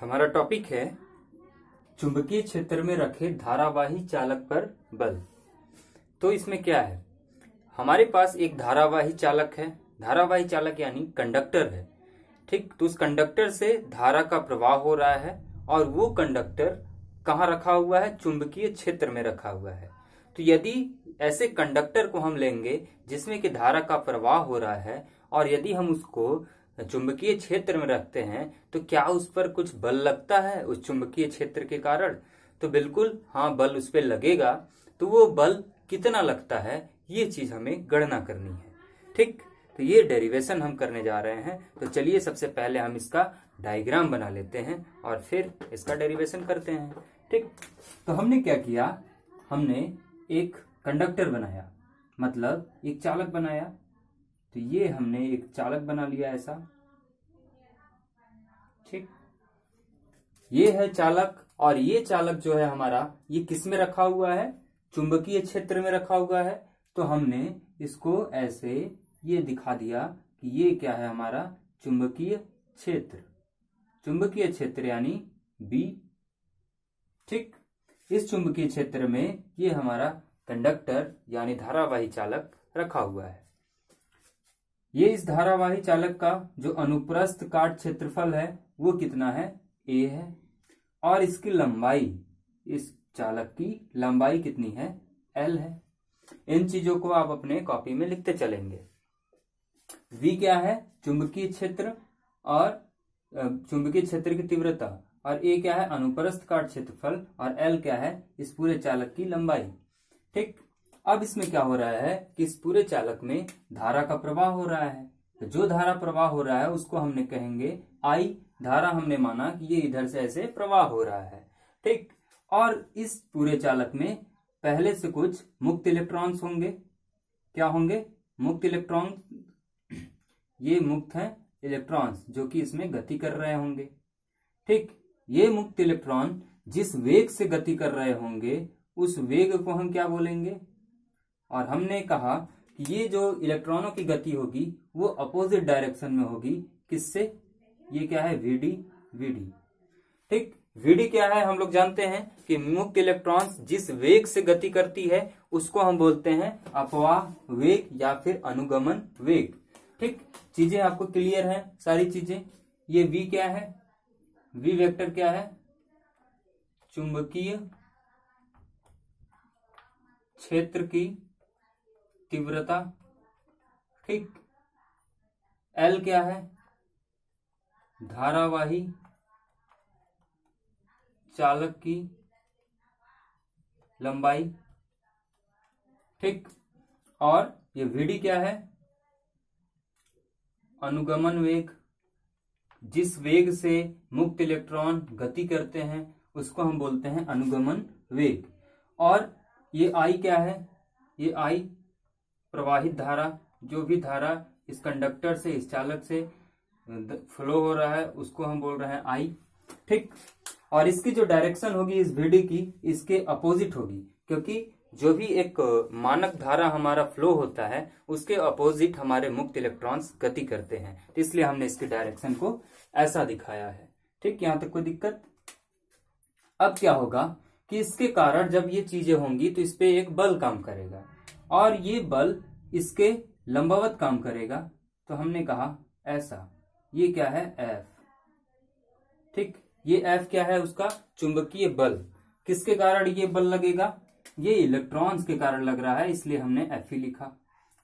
हमारा टॉपिक है चुंबकीय क्षेत्र में रखे धारावाही चालक पर बल। तो इसमें क्या है, हमारे पास एक धारावाही चालक है। धारावाही चालक यानी कंडक्टर है, ठीक। तो उस कंडक्टर से धारा का प्रवाह हो रहा है और वो कंडक्टर कहाँ रखा हुआ है, चुंबकीय क्षेत्र में रखा हुआ है। तो यदि ऐसे कंडक्टर को हम लेंगे जिसमें कि धारा का प्रवाह हो रहा है और यदि हम उसको चुंबकीय क्षेत्र में रखते हैं तो क्या उस पर कुछ बल लगता है उस चुंबकीय क्षेत्र के कारण? तो बिल्कुल हाँ, बल उस पर लगेगा। तो वो बल कितना लगता है ये चीज हमें गणना करनी है, ठीक। तो ये डेरिवेशन हम करने जा रहे हैं। तो चलिए सबसे पहले हम इसका डायग्राम बना लेते हैं और फिर इसका डेरिवेशन करते हैं, ठीक। तो हमने क्या किया, हमने एक कंडक्टर बनाया, मतलब एक चालक बनाया। तो ये हमने एक चालक बना लिया ऐसा, ठीक। ये है चालक और ये चालक जो है हमारा, ये किस में रखा हुआ है, चुंबकीय क्षेत्र में रखा हुआ है। तो हमने इसको ऐसे ये दिखा दिया कि ये क्या है हमारा चुंबकीय क्षेत्र, चुंबकीय क्षेत्र यानी बी, ठीक। इस चुंबकीय क्षेत्र में ये हमारा कंडक्टर यानी धारावाही चालक रखा हुआ है। ये इस धारावाही चालक का जो अनुप्रस्थ काट क्षेत्रफल है वो कितना है, a है। और इसकी लंबाई, इस चालक की लंबाई कितनी है, l है। इन चीजों को आप अपने कॉपी में लिखते चलेंगे। v क्या है, चुंबकीय क्षेत्र और चुंबकीय क्षेत्र की तीव्रता, और a क्या है, अनुप्रस्थ काट क्षेत्रफल, और l क्या है, इस पूरे चालक की लंबाई, ठीक। अब इसमें क्या हो रहा है कि इस पूरे चालक में धारा का प्रवाह हो रहा है। तो जो धारा प्रवाह हो रहा है उसको हमने कहेंगे I। धारा हमने माना कि ये इधर से ऐसे प्रवाह हो रहा है, ठीक। और इस पूरे चालक में पहले से कुछ मुक्त इलेक्ट्रॉन्स होंगे। क्या होंगे, मुक्त इलेक्ट्रॉन। ये मुक्त हैं इलेक्ट्रॉन्स जो कि इसमें गति कर रहे होंगे, ठीक। ये मुक्त इलेक्ट्रॉन जिस वेग से गति कर रहे होंगे उस वेग को हम क्या बोलेंगे। और हमने कहा कि ये जो इलेक्ट्रॉनों की गति होगी वो अपोजिट डायरेक्शन में होगी, किससे, ये क्या है, वीडी, ठीक। वीडी क्या है, हम लोग जानते हैं कि मुक्त इलेक्ट्रॉन्स जिस वेग से गति करती है उसको हम बोलते हैं अपवाह वेग या फिर अनुगमन वेग, ठीक। चीजें आपको क्लियर है सारी चीजें। ये वी क्या है, वी वेक्टर क्या है, चुंबकीय क्षेत्र की तीव्रता, ठीक। एल क्या है, धारावाही चालक की लंबाई, ठीक। और ये वीडी क्या है, अनुगमन वेग। जिस वेग से मुक्त इलेक्ट्रॉन गति करते हैं उसको हम बोलते हैं अनुगमन वेग। और ये आई क्या है, ये आई प्रवाहित धारा, जो भी धारा इस कंडक्टर से, इस चालक से फ्लो हो रहा है उसको हम बोल रहे हैं आई, ठीक। और इसकी जो डायरेक्शन होगी इस वीडी की, इसके अपोजिट होगी, क्योंकि जो भी एक मानक धारा हमारा फ्लो होता है उसके अपोजिट हमारे मुक्त इलेक्ट्रॉन्स गति करते हैं। तो इसलिए हमने इसकी डायरेक्शन को ऐसा दिखाया है, ठीक। यहां तक कोई दिक्कत? अब क्या होगा कि इसके कारण जब ये चीजें होंगी तो इस पे एक बल काम करेगा और ये बल इसके लंबवत काम करेगा। तो हमने कहा ऐसा, ये क्या है, F, ठीक। ये F क्या है, उसका चुंबकीय बल। किसके कारण ये बल लगेगा, ये इलेक्ट्रॉन्स के कारण लग रहा है, इसलिए हमने Fe लिखा,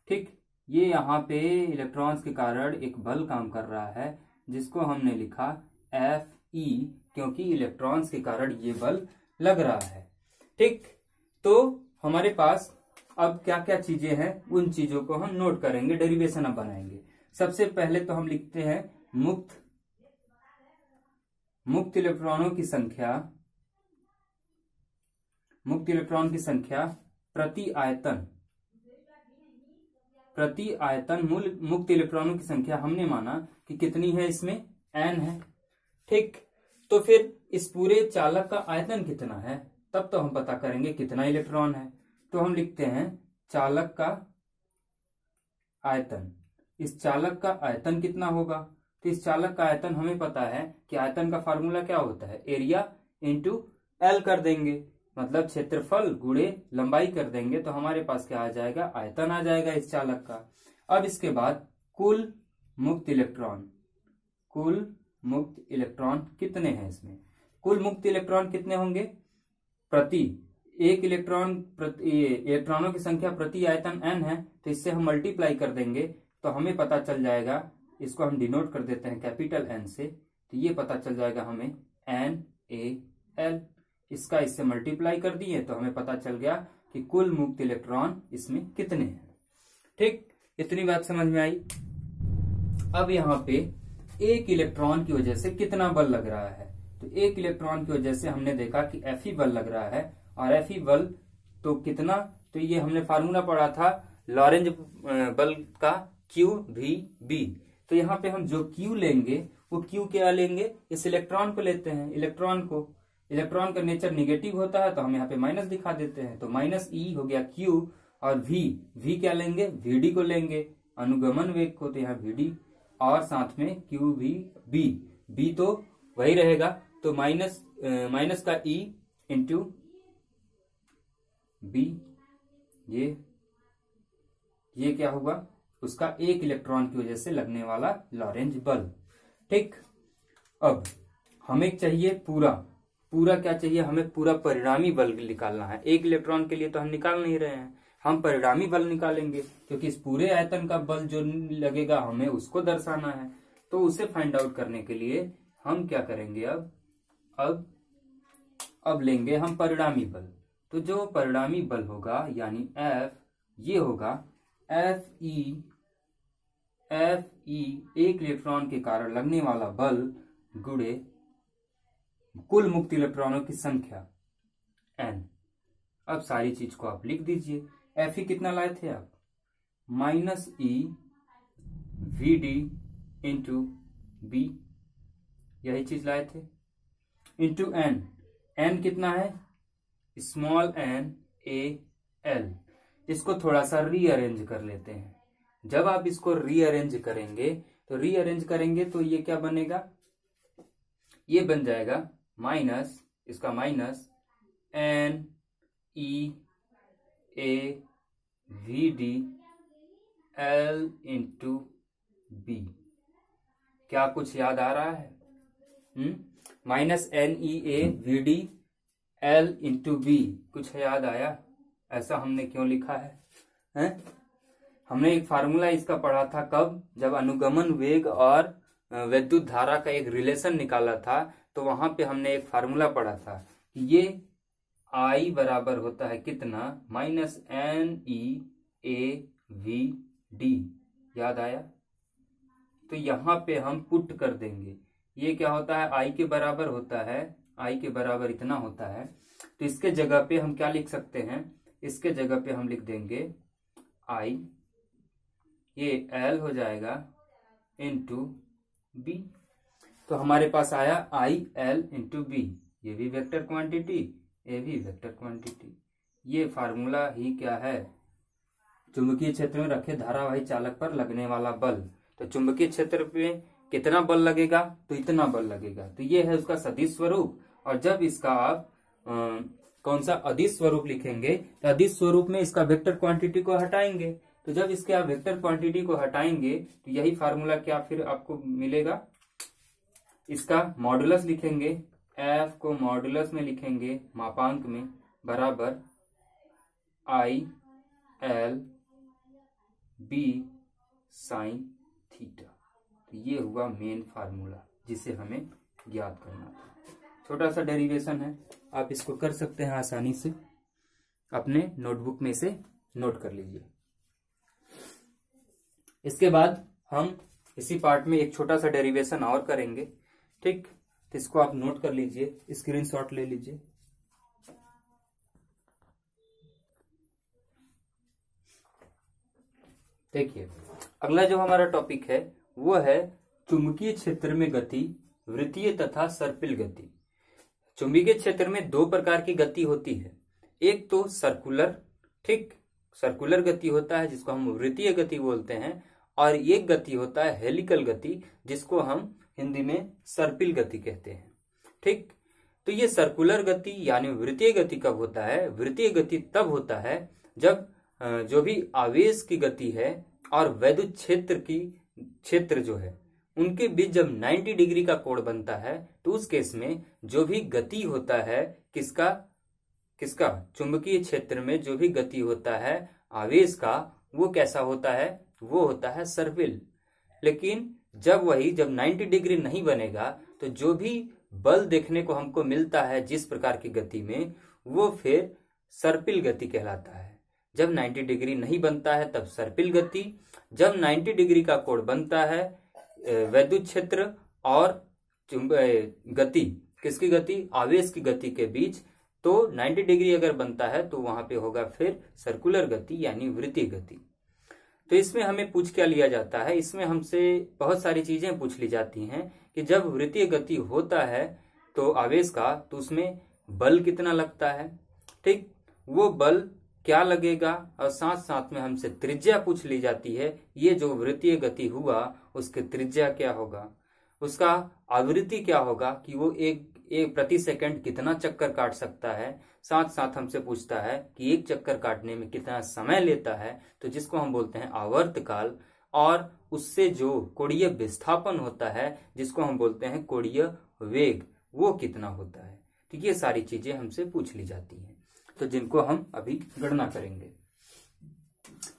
ठीक। ये यहाँ पे इलेक्ट्रॉन्स के कारण एक बल काम कर रहा है जिसको हमने लिखा Fe, क्योंकि इलेक्ट्रॉन्स के कारण ये बल लग रहा है, ठीक। तो हमारे पास अब क्या क्या चीजें हैं उन चीजों को हम नोट करेंगे, डेरिवेशन अब बनाएंगे। सबसे पहले तो हम लिखते हैं मुक्त इलेक्ट्रॉनों की संख्या, मुक्त इलेक्ट्रॉन की संख्या प्रति आयतन मुक्त इलेक्ट्रॉनों की संख्या हमने माना कि कितनी है, इसमें n है, ठीक। तो फिर इस पूरे चालक का आयतन कितना है तब तो हम पता करेंगे कितना इलेक्ट्रॉन है। तो हम लिखते हैं चालक का आयतन। इस चालक का आयतन कितना होगा, तो इस चालक का आयतन हमें पता है कि आयतन का फार्मूला क्या होता है, एरिया इंटू एल कर देंगे, मतलब क्षेत्रफल गुणे लंबाई कर देंगे तो हमारे पास क्या आ जाएगा, आयतन आ जाएगा इस चालक का। अब इसके बाद कुल मुक्त इलेक्ट्रॉन कितने हैं इसमें, कुल मुक्त इलेक्ट्रॉन कितने होंगे, प्रति एक इलेक्ट्रॉनों की संख्या प्रति आयतन n है, तो इससे हम मल्टीप्लाई कर देंगे तो हमें पता चल जाएगा, इसको हम डिनोट कर देते हैं कैपिटल N से, तो ये पता चल जाएगा हमें NaL, इसका इससे मल्टीप्लाई कर दिए तो हमें पता चल गया कि कुल मुक्त इलेक्ट्रॉन इसमें कितने हैं। ठीक, इतनी बात समझ में आई। अब यहाँ पे एक इलेक्ट्रॉन की वजह से कितना बल लग रहा है, तो एक इलेक्ट्रॉन की वजह से हमने देखा कि Fe बल लग रहा है, और Fe बल तो कितना, तो ये हमने फार्मूला पढ़ा था लॉरेंज बल का QVB। तो यहाँ पे हम जो Q लेंगे वो Q क्या लेंगे, इस इलेक्ट्रॉन को लेते हैं, इलेक्ट्रॉन का नेचर निगेटिव होता है तो हम यहाँ पे माइनस दिखा देते हैं, तो माइनस E हो गया Q, और V क्या लेंगे, VD को लेंगे, अनुगमन वेग को, तो यहाँ VD और साथ में QVB, B तो वही रहेगा, तो माइनस का E इंटू B, ये क्या होगा, उसका एक इलेक्ट्रॉन की वजह से लगने वाला लॉरेंज बल। ठीक, अब हमें चाहिए पूरा क्या चाहिए, हमें पूरा परिणामी बल निकालना है। एक इलेक्ट्रॉन के लिए तो हम निकाल नहीं रहे हैं, हम परिणामी बल निकालेंगे, क्योंकि इस पूरे आयतन का बल जो लगेगा हमें उसको दर्शाना है। तो उसे फाइंड आउट करने के लिए हम क्या करेंगे, अब लेंगे हम परिणामी बल। तो जो परिणामी बल होगा यानी F, ये होगा Fe एक इलेक्ट्रॉन के कारण लगने वाला बल गुणे कुल मुक्त इलेक्ट्रॉनों की संख्या n। अब सारी चीज को आप लिख दीजिए। Fe कितना लाए थे आप, -E VD इंटू B, यही चीज लाए थे, इंटू n कितना है, स्मॉल NaL। इसको थोड़ा सा रीअरेंज कर लेते हैं। जब आप इसको रीअरेंज करेंगे तो ये क्या बनेगा, ये बन जाएगा माइनस, इसका minus NeA VD L into B। क्या कुछ याद आ रहा है, minus NeA VD L into B, कुछ याद आया, ऐसा हमने क्यों लिखा है? हमने एक फार्मूला इसका पढ़ा था, कब, जब अनुगमन वेग और विद्युत धारा का एक रिलेशन निकाला था, तो वहां पे हमने एक फार्मूला पढ़ा था कि ये I बराबर होता है कितना, -NeA VD, याद आया? तो यहाँ पे हम पुट कर देंगे, ये क्या होता है, I के बराबर होता है, I के बराबर इतना होता है, तो इसके जगह पे हम क्या लिख सकते हैं, इसके जगह पे हम लिख देंगे I, ये L हो जाएगा इंटू B। तो हमारे पास आया IL इंटू B, ये भी वेक्टर क्वांटिटी, ये भी वेक्टर क्वांटिटी। ये फार्मूला ही क्या है, चुंबकीय क्षेत्र में रखे धारावाही चालक पर लगने वाला बल। तो चुंबकीय क्षेत्र पे कितना बल लगेगा, तो इतना बल लगेगा, तो ये है उसका सदिश स्वरूप। और जब इसका आप कौन सा अदिश स्वरूप लिखेंगे, तो अदिश स्वरूप में इसका वेक्टर क्वांटिटी को हटाएंगे, तो जब इसके आप वेक्टर क्वांटिटी को हटाएंगे तो यही फार्मूला क्या फिर आपको मिलेगा, इसका मॉडुलस लिखेंगे, F को मॉडुलस में लिखेंगे मापांक में, बराबर IL B साइन थीटा। तो ये हुआ मेन फार्मूला जिसे हमें ज्ञात करना था। छोटा सा डेरिवेशन है, आप इसको कर सकते हैं आसानी से, अपने नोटबुक में से नोट कर लीजिए। इसके बाद हम इसी पार्ट में एक छोटा सा डेरिवेशन और करेंगे। ठीक, तो इसको आप नोट कर लीजिए, स्क्रीनशॉट ले लीजिए। देखिए, अगला जो हमारा टॉपिक है वो है चुंबकीय क्षेत्र में गति, वृत्तीय तथा सर्पिल गति। चुंबकीय क्षेत्र में दो प्रकार की गति होती है, एक तो सर्कुलर, ठीक, सर्कुलर गति होता है जिसको हम वृत्तीय गति बोलते हैं, और एक गति होता है हेलिकल गति, जिसको हम हिंदी में सर्पिल गति कहते हैं। ठीक, तो ये सर्कुलर गति यानी वृत्तीय गति कब होता है? वृत्तीय गति तब होता है जब जो भी आवेश की गति है और वैद्युत क्षेत्र जो है उनके बीच जब 90 डिग्री का कोण बनता है, तो उस केस में जो भी गति होता है किसका चुंबकीय क्षेत्र में जो भी गति होता है आवेश का, वो कैसा होता है? वो होता है सर्पिल। लेकिन जब 90 डिग्री नहीं बनेगा तो जो भी बल देखने को हमको मिलता है जिस प्रकार की गति में, वो फिर सर्पिल गति कहलाता है। जब 90 डिग्री नहीं बनता है तब सर्पिल गति, जब 90 डिग्री का कोण बनता है वैद्युत क्षेत्र और गति, किसकी गति? आवेश की गति के बीच, तो 90 डिग्री अगर बनता है तो वहां पे होगा फिर सर्कुलर गति यानी वृत्तीय गति। तो इसमें हमें पूछ क्या लिया जाता है? इसमें हमसे बहुत सारी चीजें पूछ ली जाती हैं कि जब वृत्तीय गति होता है तो आवेश का, तो उसमें बल कितना लगता है। ठीक, वो बल क्या लगेगा, और साथ साथ में हमसे त्रिज्या पूछ ली जाती है। ये जो वृत्तीय गति हुआ उसके त्रिज्या क्या होगा, उसका आवृत्ति क्या होगा कि वो एक प्रति सेकंड कितना चक्कर काट सकता है। साथ साथ हमसे पूछता है कि एक चक्कर काटने में कितना समय लेता है, तो जिसको हम बोलते हैं आवर्तकाल, और उससे जो कोणीय विस्थापन होता है जिसको हम बोलते हैं कोणीय वेग, वो कितना होता है। तो ये सारी चीजें हमसे पूछ ली जाती हैं, तो जिनको हम अभी गणना करेंगे।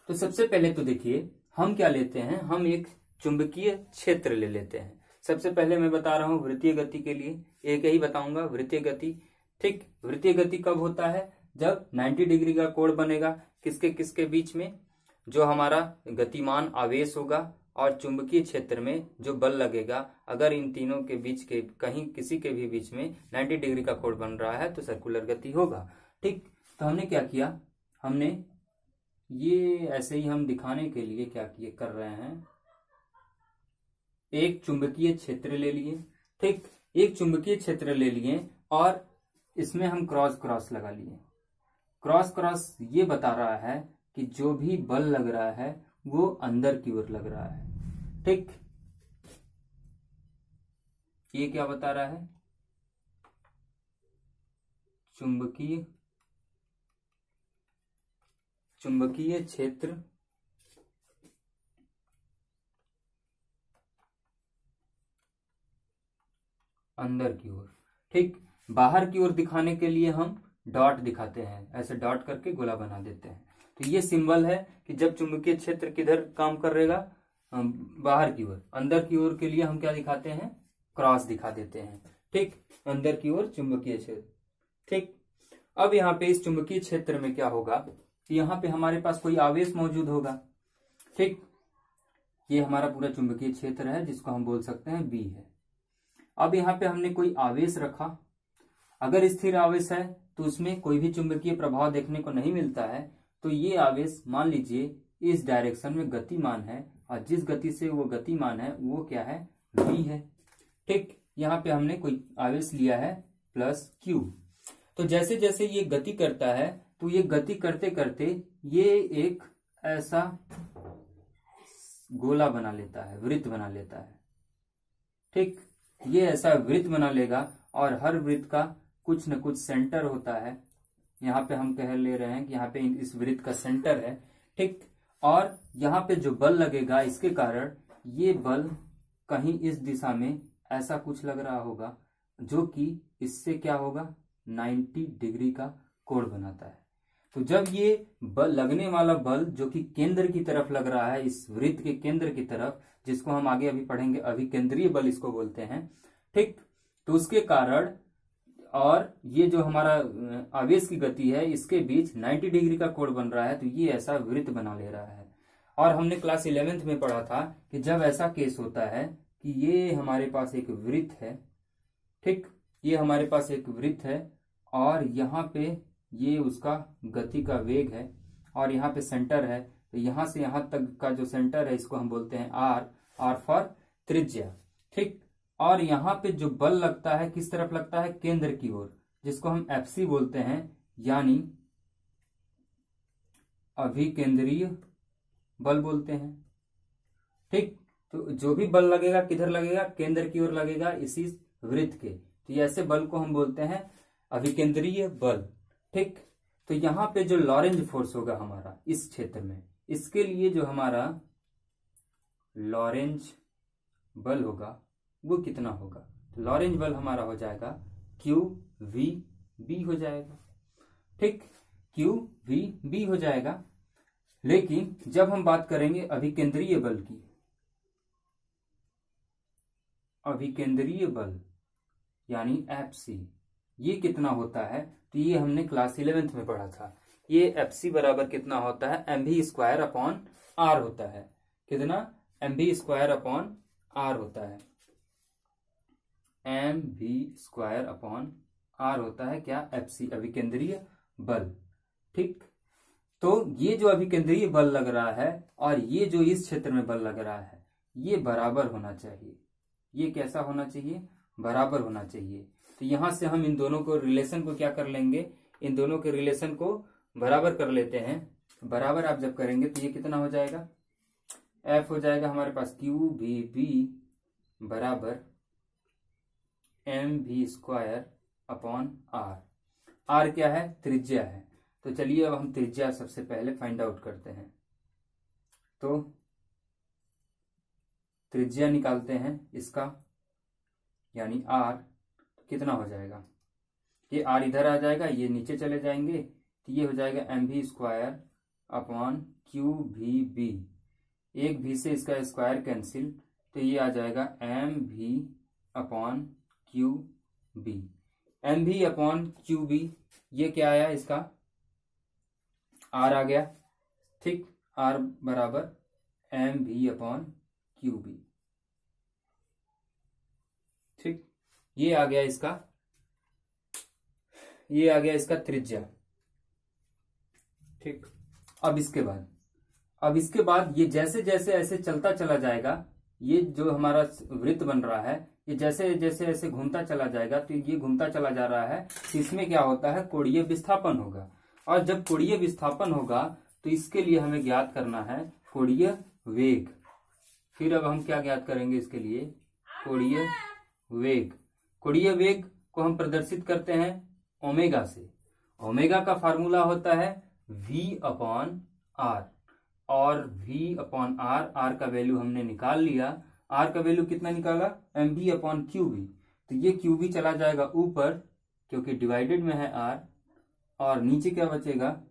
तो सबसे पहले तो देखिए हम क्या लेते हैं, हम एक चुंबकीय क्षेत्र ले लेते हैं। सबसे पहले मैं बता रहा हूं वृत्तीय गति के लिए एक ही बताऊंगा, वृत्तीय गति। ठीक, वृत्तीय गति कब होता है? जब 90 डिग्री का कोण बनेगा किसके बीच में? जो हमारा गतिमान आवेश होगा और चुंबकीय क्षेत्र में जो बल लगेगा, अगर इन तीनों के बीच के कहीं किसी के भी बीच में 90 डिग्री का कोण बन रहा है तो सर्कुलर गति होगा। ठीक, तो हमने क्या किया, हमने ये ऐसे ही हम दिखाने के लिए क्या कर रहे हैं, एक चुंबकीय क्षेत्र ले लिए। ठीक, एक चुंबकीय क्षेत्र ले लिए और इसमें हम क्रॉस लगा लिए। क्रॉस ये बता रहा है कि जो भी बल लग रहा है वो अंदर की ओर लग रहा है। ठीक, ये क्या बता रहा है? चुंबकीय क्षेत्र अंदर की ओर। ठीक, बाहर की ओर दिखाने के लिए हम डॉट दिखाते हैं, ऐसे डॉट करके गोला बना देते हैं। तो ये सिंबल है कि जब चुंबकीय क्षेत्र किधर काम करेगा, बाहर की ओर। अंदर की ओर के लिए हम क्या दिखाते हैं? क्रॉस दिखा देते हैं। ठीक, अंदर की ओर चुंबकीय क्षेत्र। ठीक, अब यहाँ पे इस चुंबकीय क्षेत्र में क्या होगा कि यहाँ पे हमारे पास कोई आवेश मौजूद होगा। ठीक, ये हमारा पूरा चुंबकीय क्षेत्र है जिसको हम बोल सकते हैं बी है। अब यहाँ पे हमने कोई आवेश रखा, अगर स्थिर आवेश है तो उसमें कोई भी चुंबकीय प्रभाव देखने को नहीं मिलता है, तो ये आवेश मान लीजिए इस डायरेक्शन में गतिमान है और जिस गति से वो गतिमान है वो क्या है? v है। ठीक, यहाँ पे हमने कोई आवेश लिया है प्लस q। तो जैसे जैसे ये गति करता है तो ये गति करते करते ये एक ऐसा गोला बना लेता है, वृत्त बना लेता है। ठीक, ये ऐसा वृत्त बना लेगा और हर वृत्त का कुछ न कुछ सेंटर होता है। यहाँ पे हम कह ले रहे हैं कि यहाँ पे इस वृत्त का सेंटर है। ठीक, और यहाँ पे जो बल लगेगा इसके कारण ये बल कहीं इस दिशा में ऐसा कुछ लग रहा होगा जो कि इससे क्या होगा? 90 डिग्री का कोण बनाता है। तो जब ये बल लगने वाला बल जो कि केंद्र की तरफ लग रहा है, इस वृत्त के केंद्र की तरफ, जिसको हम आगे अभी पढ़ेंगे, अभिकेंद्रीय बल इसको बोलते हैं। ठीक, तो उसके कारण और ये जो हमारा आवेश की गति है इसके बीच 90 डिग्री का कोण बन रहा है, तो ये ऐसा वृत्त बना ले रहा है। और हमने क्लास 11th में पढ़ा था कि जब ऐसा केस होता है कि ये हमारे पास एक वृत्त है। ठीक, ये हमारे पास एक वृत्त है और यहाँ पे ये उसका गति का वेग है और यहाँ पे सेंटर है, तो यहाँ से यहाँ तक का जो सेंटर है इसको हम बोलते हैं आर फॉर त्रिज्या। ठीक, और यहाँ पे जो बल लगता है किस तरफ लगता है? केंद्र की ओर, जिसको हम एफसी बोलते हैं, यानी अभिकेंद्रीय बल बोलते हैं। ठीक, तो जो भी बल लगेगा किधर लगेगा, केंद्र की ओर लगेगा, इसी वृत्त के। तो ऐसे बल को हम बोलते हैं अभिकेंद्रीय बल। ठीक, तो यहाँ पे जो लॉरेंज फोर्स होगा हमारा इस क्षेत्र में, इसके लिए जो हमारा लॉरेंज बल होगा वो कितना होगा, तो लॉरेंज बल हमारा हो जाएगा क्यू वी बी हो जाएगा। ठीक, क्यू वी बी हो जाएगा। लेकिन जब हम बात करेंगे अभिकेंद्रीय बल की, अभिकेंद्रीय बल यानी एफसी, ये कितना होता है, तो ये हमने क्लास 11th में पढ़ा था। ये एफसी बराबर कितना होता है, mv² अपॉन आर होता है। कितना, mv² अपॉन आर होता है, mv² अपॉन आर होता है क्या, एफसी, अभिकेंद्रीय बल। ठीक, तो ये जो अभिकेंद्रीय बल लग रहा है और ये जो इस क्षेत्र में बल लग रहा है, ये बराबर होना चाहिए। ये कैसा होना चाहिए, बराबर होना चाहिए। तो यहां से हम इन दोनों को रिलेशन को क्या कर लेंगे, इन दोनों के रिलेशन को बराबर कर लेते हैं। बराबर आप जब करेंगे तो ये कितना हो जाएगा, एफ हो जाएगा हमारे पास क्यू वी बी बराबर mv² अपॉन आर। आर क्या है, त्रिज्या है। तो चलिए अब हम त्रिज्या सबसे पहले फाइंड आउट करते हैं। तो त्रिज्या निकालते हैं इसका, यानी आर कितना हो जाएगा, ये आर इधर आ जाएगा, ये नीचे चले जाएंगे, तो ये हो जाएगा mv² upon Q we B. एक भी से इसका स्क्वायर कैंसिल, तो ये आ जाएगा mv upon Q B. mv upon Q B, ये क्या आया, इसका आर आ गया। ठीक, आर बराबर mv अपॉन क्यू बी। ठीक, ये आ गया इसका, ये आ गया इसका त्रिज्या। ठीक, अब इसके बाद ये जैसे जैसे ऐसे चलता चला जाएगा, ये जो हमारा वृत्त बन रहा है, ये जैसे जैसे ऐसे घूमता चला जाएगा, तो ये घूमता चला जा रहा है, तो इसमें क्या होता है, कोणीय विस्थापन होगा। और जब कोणीय विस्थापन होगा तो इसके लिए हमें ज्ञात करना है कोणीय वेग। फिर अब हम क्या ज्ञात करेंगे इसके लिए, कोणीय वेग। कोणीय वेग को हम प्रदर्शित करते हैं ओमेगा से। ओमेगा का फार्मूला होता है v अपॉन आर, और v अपॉन आर, आर का वैल्यू हमने निकाल लिया। आर का वैल्यू कितना निकाला, mv अपॉन क्यूबी। तो ये क्यूबी चला जाएगा ऊपर क्योंकि डिवाइडेड में है आर, और नीचे क्या बचेगा,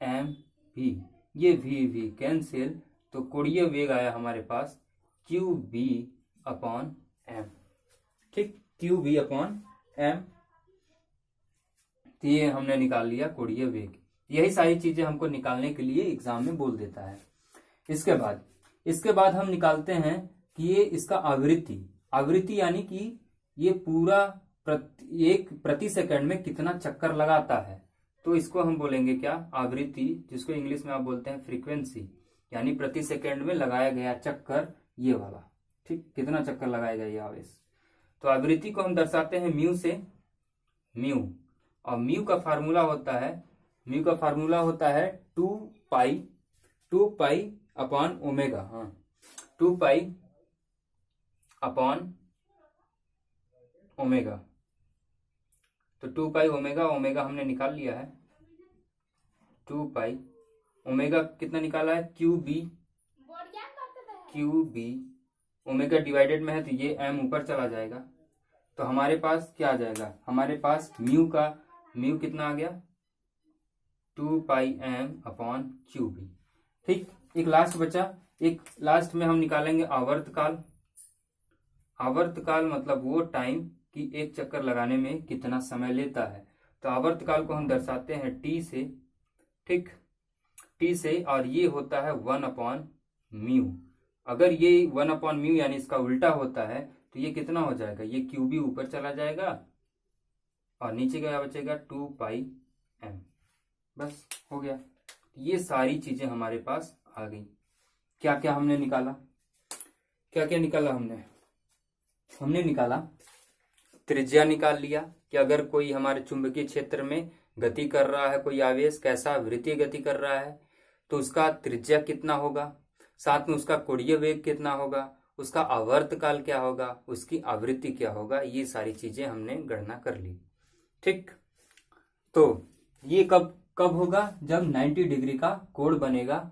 mv। ये v कैंसिल, तो कोणीय वेग आया हमारे पास qb अपॉन m। ठीक, qb अपॉन m, तो ये हमने निकाल लिया कोणीय वेग। यही सारी चीजें हमको निकालने के लिए एग्जाम में बोल देता है। इसके बाद हम निकालते हैं कि ये इसका आवृत्ति यानी कि ये पूरा प्रति सेकंड में कितना चक्कर लगाता है। तो इसको हम बोलेंगे क्या, आवृत्ति, जिसको इंग्लिश में आप बोलते हैं फ्रीक्वेंसी, यानी प्रति सेकंड में लगाया गया चक्कर, ये वाला। ठीक, कितना चक्कर लगाया गया ये आवेश। तो आवृत्ति को हम दर्शाते हैं म्यू से, म्यू, और म्यू का फार्मूला होता है 2 पाई अपॉन ओमेगा। हाँ, 2 पाई अपॉन ओमेगा। तो 2 पाई ओमेगा हमने निकाल लिया है। 2 पाई ओमेगा कितना निकाला है, क्यू बी। ओमेगा डिवाइडेड में है तो ये m ऊपर चला जाएगा, तो हमारे पास क्या आ जाएगा, हमारे पास म्यू कितना आ गया, 2 पाई m अपॉन क्यू बी। ठीक, एक लास्ट बचा, एक लास्ट में हम निकालेंगे आवर्तकाल। आवर्तकाल मतलब वो टाइम कि एक चक्कर लगाने में कितना समय लेता है। तो आवर्तकाल को हम दर्शाते हैं t से। ठीक, t से, और ये होता है 1 अपॉन म्यू। अगर ये 1 अपॉन म्यू यानी इसका उल्टा होता है तो ये कितना हो जाएगा, ये क्यूबी ऊपर चला जाएगा और नीचे क्या बचेगा, 2 पाई m। बस हो गया। ये सारी चीजें हमारे पास आ गई। क्या क्या हमने निकाला, हमने निकाला त्रिज्या निकाल लिया कि अगर कोई हमारे चुंबकीय क्षेत्र में गति कर रहा है, कोई आवेश कैसा वृत्तीय गति कर रहा है तो उसका त्रिज्या कितना होगा। साथ में उसका कोणीय वेग कितना होगा, उसका आवर्त काल क्या होगा, उसकी आवृत्ति क्या होगा, ये सारी चीजें हमने गणना कर ली। ठीक, तो ये कब कब होगा, जब 90 डिग्री का कोण बनेगा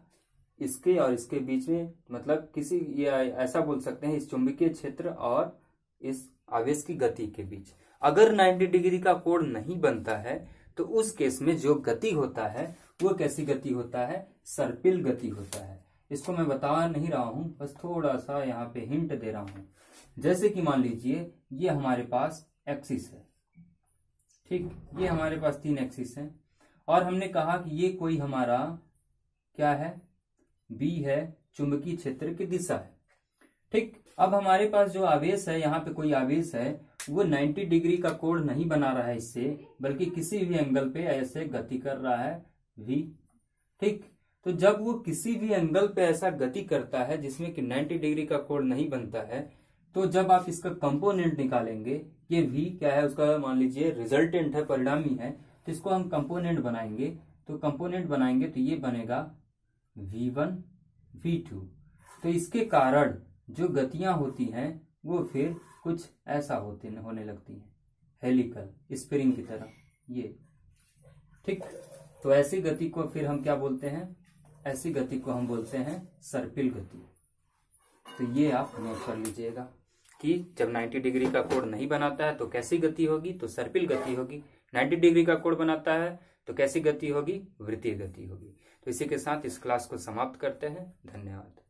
इसके और इसके बीच में, मतलब किसी ये ऐसा बोल सकते हैं इस चुंबकीय क्षेत्र और इस आवेश की गति के बीच। अगर 90 डिग्री का कोण नहीं बनता है तो उस केस में जो गति होता है वो कैसी गति होता है, सर्पिल गति होता है। इसको मैं बता नहीं रहा हूं, बस थोड़ा सा यहाँ पे हिंट दे रहा हूं। जैसे कि मान लीजिए ये हमारे पास एक्सिस है, ठीक, ये हमारे पास 3 एक्सिस है और हमने कहा कि ये कोई हमारा क्या है, बी है, चुंबकीय क्षेत्र की दिशा है। ठीक, अब हमारे पास जो आवेश है, यहाँ पे कोई आवेश है, वो 90 डिग्री का कोण नहीं बना रहा है इससे, बल्कि किसी भी एंगल पे ऐसे गति कर रहा है v। ठीक, तो जब वो किसी भी एंगल पे ऐसा गति करता है जिसमें कि 90 डिग्री का कोण नहीं बनता है, तो जब आप इसका कंपोनेंट निकालेंगे, ये v क्या है, उसका मान लीजिए रिजल्टेंट है, परिणामी है, तो इसको हम कंपोनेंट बनाएंगे। तो कंपोनेंट बनाएंगे तो ये बनेगा v1 v2। तो इसके कारण जो गतियां होती हैं वो फिर कुछ ऐसा होने लगती हैं, हेलिकल स्प्रिंग की तरह ये। ठीक, तो ऐसी गति को फिर हम क्या बोलते हैं, ऐसी गति को हम बोलते हैं सर्पिल गति। तो ये आप नोट कर लीजिएगा कि जब 90 डिग्री का कोण नहीं बनाता है तो कैसी गति होगी, तो सर्पिल गति होगी। 90 डिग्री का कोण बनाता है तो कैसी गति होगी, वृत्तीय गति होगी। तो इसी के साथ इस क्लास को समाप्त करते हैं। धन्यवाद।